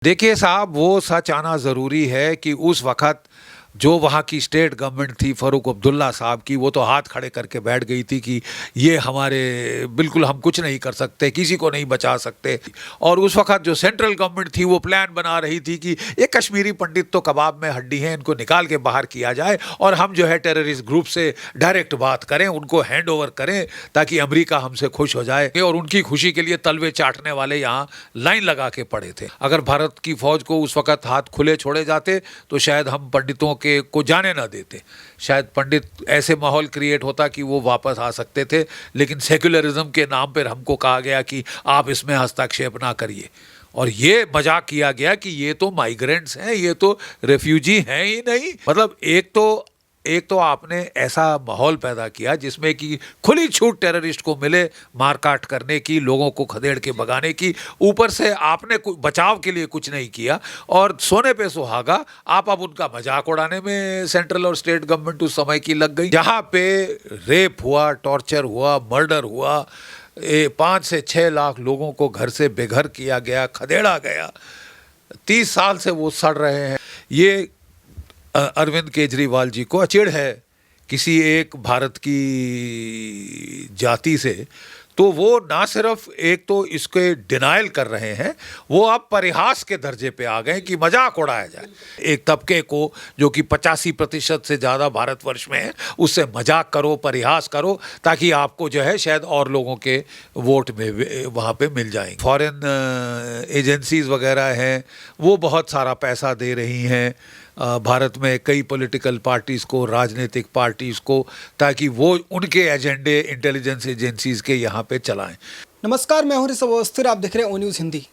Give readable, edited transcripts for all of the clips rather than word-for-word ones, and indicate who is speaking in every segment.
Speaker 1: देखिए साहब, वो सच आना ज़रूरी है कि उस वक़्त जो वहाँ की स्टेट गवर्नमेंट थी फ़ारूक अब्दुल्ला साहब की, वो तो हाथ खड़े करके बैठ गई थी कि ये हमारे बिल्कुल हम कुछ नहीं कर सकते, किसी को नहीं बचा सकते। और उस वक़्त जो सेंट्रल गवर्नमेंट थी वो प्लान बना रही थी कि ये कश्मीरी पंडित तो कबाब में हड्डी हैं, इनको निकाल के बाहर किया जाए और हम जो है टेररिस्ट ग्रुप से डायरेक्ट बात करें, उनको हैंड ओवर करें ताकि अमेरिका हमसे खुश हो जाए। और उनकी खुशी के लिए तलवे चाटने वाले यहाँ लाइन लगा के पड़े थे। अगर भारत की फ़ौज को उस वक़्त हाथ खुले छोड़े जाते तो शायद हम पंडितों के को जाने ना देते, शायद पंडित ऐसे माहौल क्रिएट होता कि वो वापस आ सकते थे। लेकिन सेक्युलरिज्म के नाम पर हमको कहा गया कि आप इसमें हस्तक्षेप ना करिए और ये मजाक किया गया कि ये तो माइग्रेंट्स हैं, ये तो रेफ्यूजी हैं ही नहीं। मतलब एक तो आपने ऐसा माहौल पैदा किया जिसमें कि खुली छूट टेररिस्ट को मिले मारकाट करने की, लोगों को खदेड़ के भगाने की। ऊपर से आपने बचाव के लिए कुछ नहीं किया और सोने पे सुहागा आप अब उनका मजाक उड़ाने में सेंट्रल और स्टेट गवर्नमेंट उस समय की लग गई। जहाँ पे रेप हुआ, टॉर्चर हुआ, मर्डर हुआ, 5 से 6 लाख लोगों को घर से बेघर किया गया, खदेड़ा गया। 30 साल से वो सड़ रहे हैं। ये अरविंद केजरीवाल जी को अचिढ़ है किसी एक भारत की जाति से, तो वो ना सिर्फ एक तो इसके डिनायल कर रहे हैं, वो अब परिहास के दर्जे पे आ गए कि मजाक उड़ाया जाए। एक तबके को जो कि 85% से ज़्यादा भारतवर्ष में है, उससे मजाक करो, परिहास करो ताकि आपको जो है शायद और लोगों के वोट में वहाँ पे मिल जाएंगे। फॉरेन एजेंसीज वगैरह हैं, वो बहुत सारा पैसा दे रही हैं भारत में कई पॉलिटिकल पार्टीज़ को, राजनीतिक पार्टीज़ को, ताकि वो उनके एजेंडे इंटेलिजेंस एजेंसीज़ के यहाँ पे चलाएं।
Speaker 2: नमस्कार, मैं हूं ऋषभ अवस्थी, आप देख रहे हैं O news Hindi.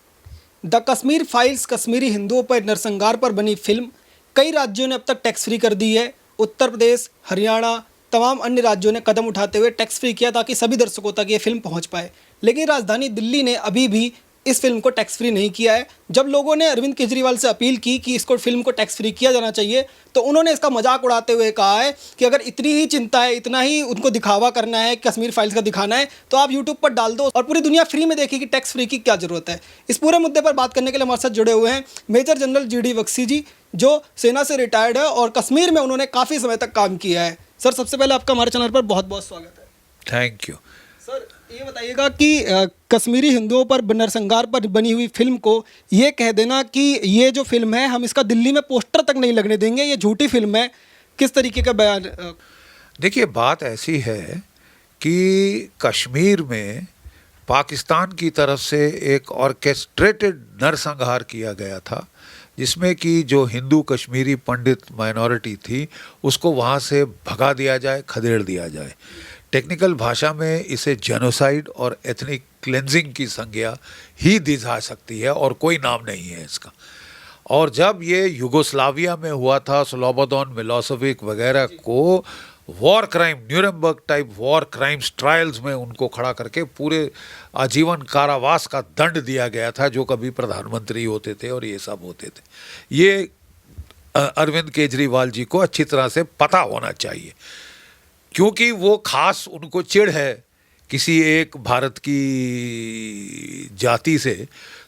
Speaker 2: The Kashmir files कश्मीरी हिंदुओं पर नरसंहार पर बनी फिल्म कई राज्यों ने अब तक टैक्स फ्री कर दी है। उत्तर प्रदेश, हरियाणा, तमाम अन्य राज्यों ने कदम उठाते हुए टैक्स फ्री किया ताकि सभी दर्शकों तक ये फिल्म पहुँच पाए। लेकिन राजधानी दिल्ली ने अभी भी इस फिल्म को टैक्स फ्री नहीं किया है। जब लोगों ने अरविंद केजरीवाल से अपील की कि इसको फिल्म को टैक्स फ्री किया जाना चाहिए, तो उन्होंने इसका मजाक उड़ाते हुए कहा है कि अगर इतनी ही चिंता है, इतना ही उनको दिखावा करना है, कश्मीर फाइल्स का दिखाना है, तो आप यूट्यूब पर डाल दो और पूरी दुनिया फ्री में देखेगी, टैक्स फ्री की क्या ज़रूरत है। इस पूरे मुद्दे पर बात करने के लिए हमारे साथ जुड़े हुए हैं मेजर जनरल GD बख्शी जी, जो सेना से रिटायर्ड है और कश्मीर में उन्होंने काफ़ी समय तक काम किया है। सर, सबसे पहले आपका हमारे चैनल पर बहुत बहुत स्वागत है।
Speaker 1: थैंक यू
Speaker 2: सर, ये बताइएगा कि कश्मीरी हिंदुओं पर नरसंहार पर बनी हुई फिल्म को ये कह देना कि ये जो फिल्म है हम इसका दिल्ली में पोस्टर तक नहीं लगने देंगे, ये झूठी फिल्म है, किस तरीके का बयान?
Speaker 1: देखिए, बात ऐसी है कि कश्मीर में पाकिस्तान की तरफ से एक ऑर्केस्ट्रेटेड नरसंहार किया गया था, जिसमें कि जो हिंदू कश्मीरी पंडित माइनॉरिटी थी उसको वहाँ से भगा दिया जाए, खदेड़ दिया जाए। टेक्निकल भाषा में इसे जेनोसाइड और एथनिक क्लेंजिंग की संज्ञा ही दी जा सकती है और कोई नाम नहीं है इसका। और जब ये युगोस्लाविया में हुआ था, स्लोबोदान मिलोसेविक वगैरह को war crime, Nuremberg type war crimes trials में उनको खड़ा करके पूरे आजीवन कारावास का दंड दिया गया था, जो कभी प्रधानमंत्री होते थे और ये सब होते थे। ये अरविंद केजरीवाल जी को अच्छी तरह से पता होना चाहिए, क्योंकि वो खास उनको चिढ़ है किसी एक भारत की जाति से,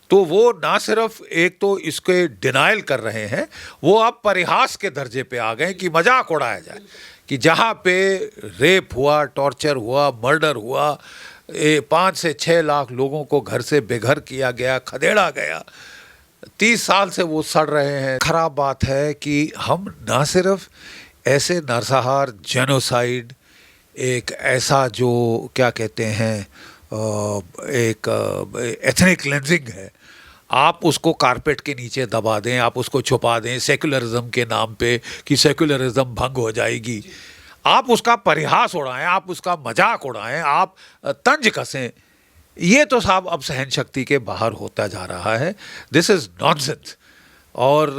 Speaker 1: तो वो ना सिर्फ एक तो इसके डिनायल कर रहे हैं, वो अब परिहास के दर्जे पे आ गए कि मजाक उड़ाया जाए कि जहाँ पे रेप हुआ, टॉर्चर हुआ, मर्डर हुआ, 5 से 6 लाख लोगों को घर से बेघर किया गया, खदेड़ा गया। 30 साल से वो सड़ रहे हैं। खराब बात है कि हम ना सिर्फ ऐसे नरसंहार, जेनोसाइड, एक ऐसा जो क्या कहते हैं एक एथनिक क्लेंजिंग है, आप उसको कारपेट के नीचे दबा दें, आप उसको छुपा दें सेक्युलरिज्म के नाम पे कि सेक्युलरिज्म भंग हो जाएगी। आप उसका परिहास उड़ाएं, आप उसका मजाक उड़ाएं, आप तंज कसें, ये तो साहब अब सहन शक्ति के बाहर होता जा रहा है। This is nonsense. और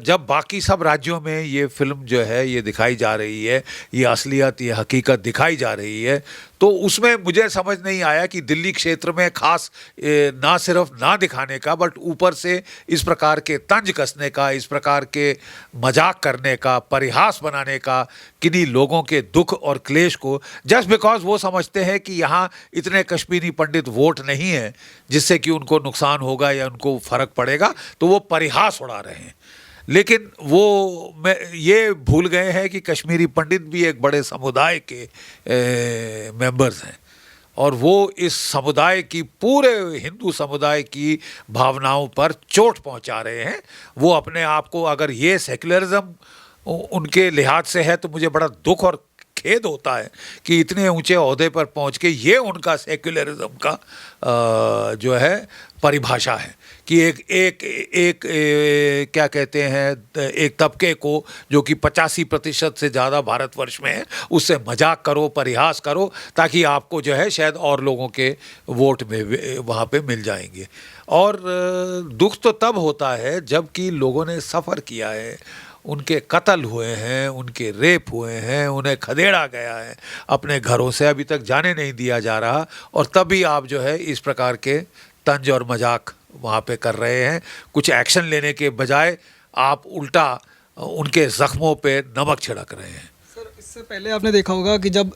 Speaker 1: जब बाकी सब राज्यों में ये फिल्म जो है ये दिखाई जा रही है, ये असलियत, ये हकीकत दिखाई जा रही है, तो तो उसमें मुझे समझ नहीं आया कि दिल्ली क्षेत्र में खास ना सिर्फ ना दिखाने का बट ऊपर से इस प्रकार के तंज कसने का, इस प्रकार के मजाक करने का, परिहास बनाने का किन्हीं लोगों के दुख और क्लेश को, जस्ट बिकॉज वो समझते हैं कि यहाँ इतने कश्मीरी पंडित वोट नहीं है जिससे कि उनको नुकसान होगा या उनको फर्क पड़ेगा, तो वो परिहास उड़ा रहे हैं। लेकिन वो ये भूल गए हैं कि कश्मीरी पंडित भी एक बड़े समुदाय के मेंबर्स हैं और वो इस समुदाय की, पूरे हिंदू समुदाय की भावनाओं पर चोट पहुंचा रहे हैं। वो अपने आप को, अगर ये सेक्युलरिज्म उनके लिहाज से है तो मुझे बड़ा दुख और खेद होता है कि इतने ऊंचे ओहदे पर पहुंच के ये उनका सेक्युलरिज्म का जो है परिभाषा है कि एक क्या कहते हैं, एक तबके को जो कि 85% से ज़्यादा भारतवर्ष में है उससे मजाक करो, परिहास करो, ताकि आपको जो है शायद और लोगों के वोट में वहाँ पे मिल जाएंगे। और दुख तो तब होता है जबकि लोगों ने सफ़र किया है, उनके कत्ल हुए हैं, उनके रेप हुए हैं, उन्हें खदेड़ा गया है, अपने घरों से अभी तक जाने नहीं दिया जा रहा, और तभी आप जो है इस प्रकार के तंज और मजाक वहाँ पे कर रहे हैं। कुछ एक्शन लेने के बजाय आप उल्टा उनके ज़ख्मों पे नमक छिड़क रहे हैं।
Speaker 2: सर, इससे पहले आपने देखा होगा कि जब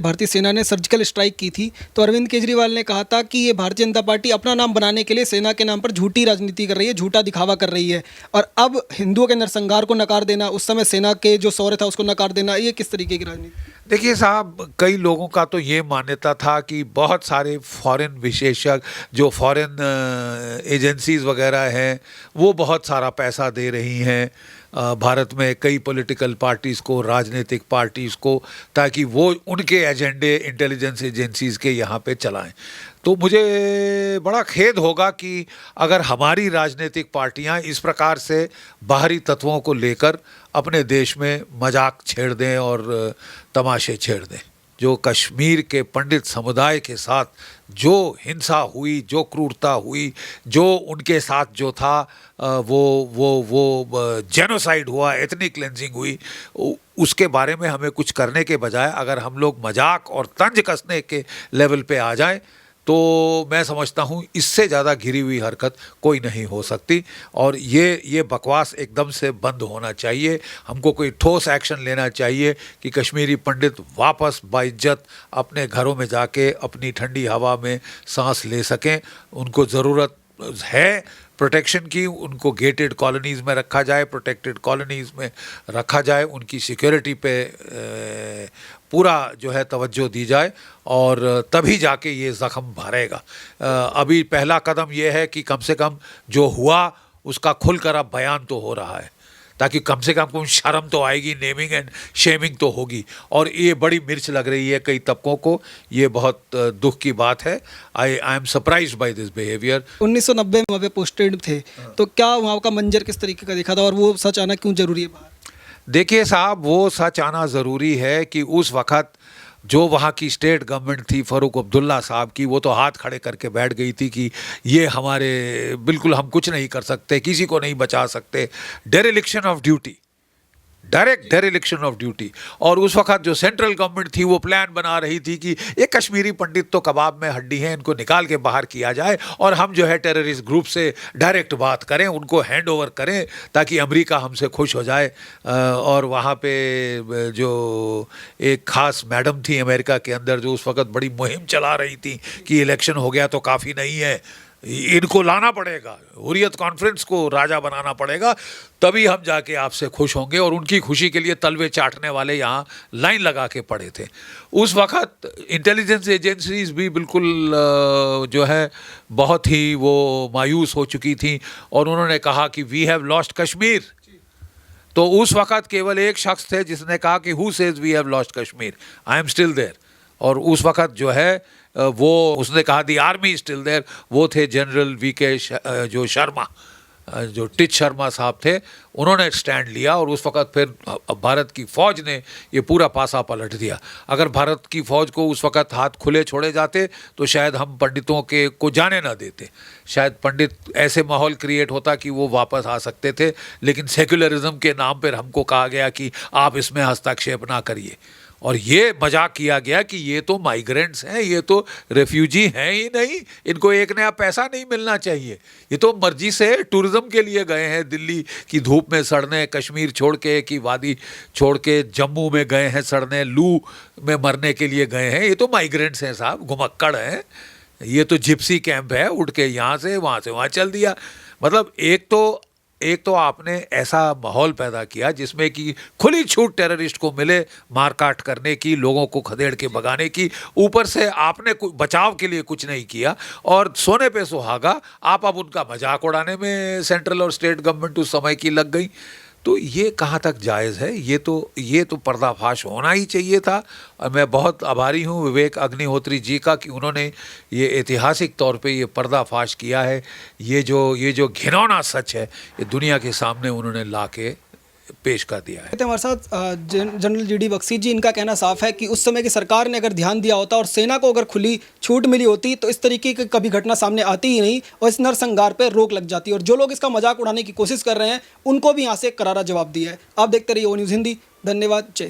Speaker 2: भारतीय सेना ने सर्जिकल स्ट्राइक की थी तो अरविंद केजरीवाल ने कहा था कि ये भारतीय जनता पार्टी अपना नाम बनाने के लिए सेना के नाम पर झूठी राजनीति कर रही है, झूठा दिखावा कर रही है। और अब हिंदुओं के नरसंहार को नकार देना, उस समय सेना के जो शौर्य था उसको नकार देना, ये किस तरीके की राजनीति?
Speaker 1: देखिए साहब, कई लोगों का तो ये मान्यता था कि बहुत सारे फॉरेन विशेषज्ञ, जो फॉरेन एजेंसीज वगैरह हैं, वो बहुत सारा पैसा दे रही हैं भारत में कई पॉलिटिकल पार्टीज़ को, राजनीतिक पार्टीज़ को, ताकि वो उनके एजेंडे इंटेलिजेंस एजेंसीज़ के यहाँ पे चलाएं। तो मुझे बड़ा खेद होगा कि अगर हमारी राजनीतिक पार्टियां इस प्रकार से बाहरी तत्वों को लेकर अपने देश में मजाक छेड़ दें और तमाशे छेड़ दें। जो कश्मीर के पंडित समुदाय के साथ जो हिंसा हुई, जो क्रूरता हुई, जो उनके साथ जो था वो जेनोसाइड हुआ, एथनिक क्लेंजिंग हुई, उसके बारे में हमें कुछ करने के बजाय अगर हम लोग मजाक और तंज कसने के लेवल पे आ जाएं तो मैं समझता हूँ इससे ज़्यादा घिरी हुई हरकत कोई नहीं हो सकती। और ये बकवास एकदम से बंद होना चाहिए। हमको कोई ठोस एक्शन लेना चाहिए कि कश्मीरी पंडित वापस बाइज्जत अपने घरों में जाके अपनी ठंडी हवा में सांस ले सकें। उनको ज़रूरत है प्रोटेक्शन की, उनको गेटेड कॉलोनीज़ में रखा जाए, प्रोटेक्टेड कॉलोनीज़ में रखा जाए, उनकी सिक्योरिटी पे पूरा जो है तवज्जो दी जाए और तभी जाके ये ज़ख्म भरेगा। अभी पहला कदम ये है कि कम से कम जो हुआ उसका खुलकर अब बयान तो हो रहा है, ताकि कम से कम शर्म तो आएगी, नेमिंग एंड शेमिंग तो होगी। और ये बड़ी मिर्च लग रही है कई तबकों को, ये बहुत दुख की बात है। I am surprised by this behaviour.
Speaker 2: 1990 में वहाँ पे पोस्टेड थे, तो क्या वहाँ का मंजर किस तरीके का दिखा था और वो सच आना क्यों जरूरी है बाहर?
Speaker 1: देखिए साहब, वो सच आना ज़रूरी है कि उस वक़्त जो वहाँ की स्टेट गवर्नमेंट थी फ़ारूक अब्दुल्ला साहब की, वो तो हाथ खड़े करके बैठ गई थी कि ये हमारे, बिल्कुल हम कुछ नहीं कर सकते, किसी को नहीं बचा सकते। Dereliction of duty, direct dereliction of duty. और उस वक्त जो सेंट्रल गवर्नमेंट थी वो प्लान बना रही थी कि ये कश्मीरी पंडित तो कबाब में हड्डी हैं, इनको निकाल के बाहर किया जाए और हम जो है टेररिस्ट ग्रुप से डायरेक्ट बात करें, उनको हैंड ओवर करें ताकि अमेरिका हमसे खुश हो जाए। और वहाँ पे जो एक ख़ास मैडम थी अमेरिका के अंदर, जो उस वक्त बड़ी मुहिम चला रही थी कि इलेक्शन हो गया तो काफ़ी नहीं है, इनको लाना पड़ेगा, हुर्रियत कॉन्फ्रेंस को राजा बनाना पड़ेगा, तभी हम जाके आपसे खुश होंगे। और उनकी खुशी के लिए तलवे चाटने वाले यहाँ लाइन लगा के पड़े थे। उस वक्त इंटेलिजेंस एजेंसीज भी बिल्कुल जो है बहुत ही वो मायूस हो चुकी थी और उन्होंने कहा कि वी हैव लॉस्ट कश्मीर। तो उस वक्त केवल एक शख्स थे जिसने कहा कि who says we have lost Kashmir, I am still there. और उस वक्त जो है वो उसने कहा दी आर्मी स्टिल देयर, वो थे जनरल वीके जो शर्मा, जो टिच शर्मा साहब थे, उन्होंने स्टैंड लिया। और उस वक्त फिर भारत की फ़ौज ने ये पूरा पासा पलट दिया। अगर भारत की फ़ौज को उस वक्त हाथ खुले छोड़े जाते तो शायद हम पंडितों के को जाने ना देते, शायद पंडित ऐसे माहौल क्रिएट होता कि वो वापस आ सकते थे। लेकिन सेक्युलरिज्म के नाम पर हमको कहा गया कि आप इसमें हस्तक्षेप ना करिए। और ये मजाक किया गया कि ये तो माइग्रेंट्स हैं, ये तो रेफ्यूजी हैं ही नहीं, इनको एक नया पैसा नहीं मिलना चाहिए, ये तो मर्जी से टूरिज्म के लिए गए हैं, दिल्ली की धूप में सड़ने, कश्मीर छोड़ के कि वादी छोड़ के जम्मू में गए हैं सड़ने, लू में मरने के लिए गए हैं। ये तो माइग्रेंट्स हैं साहब, घुमक्कड़ हैं, ये तो जिप्सी कैंप है, उठ के यहाँ से वहाँ चल दिया। मतलब एक तो आपने ऐसा माहौल पैदा किया जिसमें कि खुली छूट टेररिस्ट को मिले मारकाट करने की, लोगों को खदेड़ के भगाने की, ऊपर से आपने बचाव के लिए कुछ नहीं किया, और सोने पे सुहागा आप अब उनका मजाक उड़ाने में सेंट्रल और स्टेट गवर्नमेंट उस समय की लग गई। तो ये कहाँ तक जायज़ है? ये तो पर्दाफाश होना ही चाहिए था। और मैं बहुत आभारी हूँ विवेक अग्निहोत्री जी का कि उन्होंने ये ऐतिहासिक तौर पे ये पर्दाफाश किया है। ये जो घिनौना सच है ये दुनिया के सामने उन्होंने ला के पेश कर दिया है।
Speaker 2: कहते हैं हमारे साथ जनरल जीडी बख्शी जी, इनका कहना साफ है कि उस समय की सरकार ने अगर ध्यान दिया होता और सेना को अगर खुली छूट मिली होती तो इस तरीके की कभी घटना सामने आती ही नहीं और इस नरसंहार पर रोक लग जाती। और जो लोग इसका मजाक उड़ाने की कोशिश कर रहे हैं उनको भी यहाँ से करारा जवाब दिया है। आप देखते रहिए ओ न्यूज़ हिंदी। धन्यवाद। जय हिंद।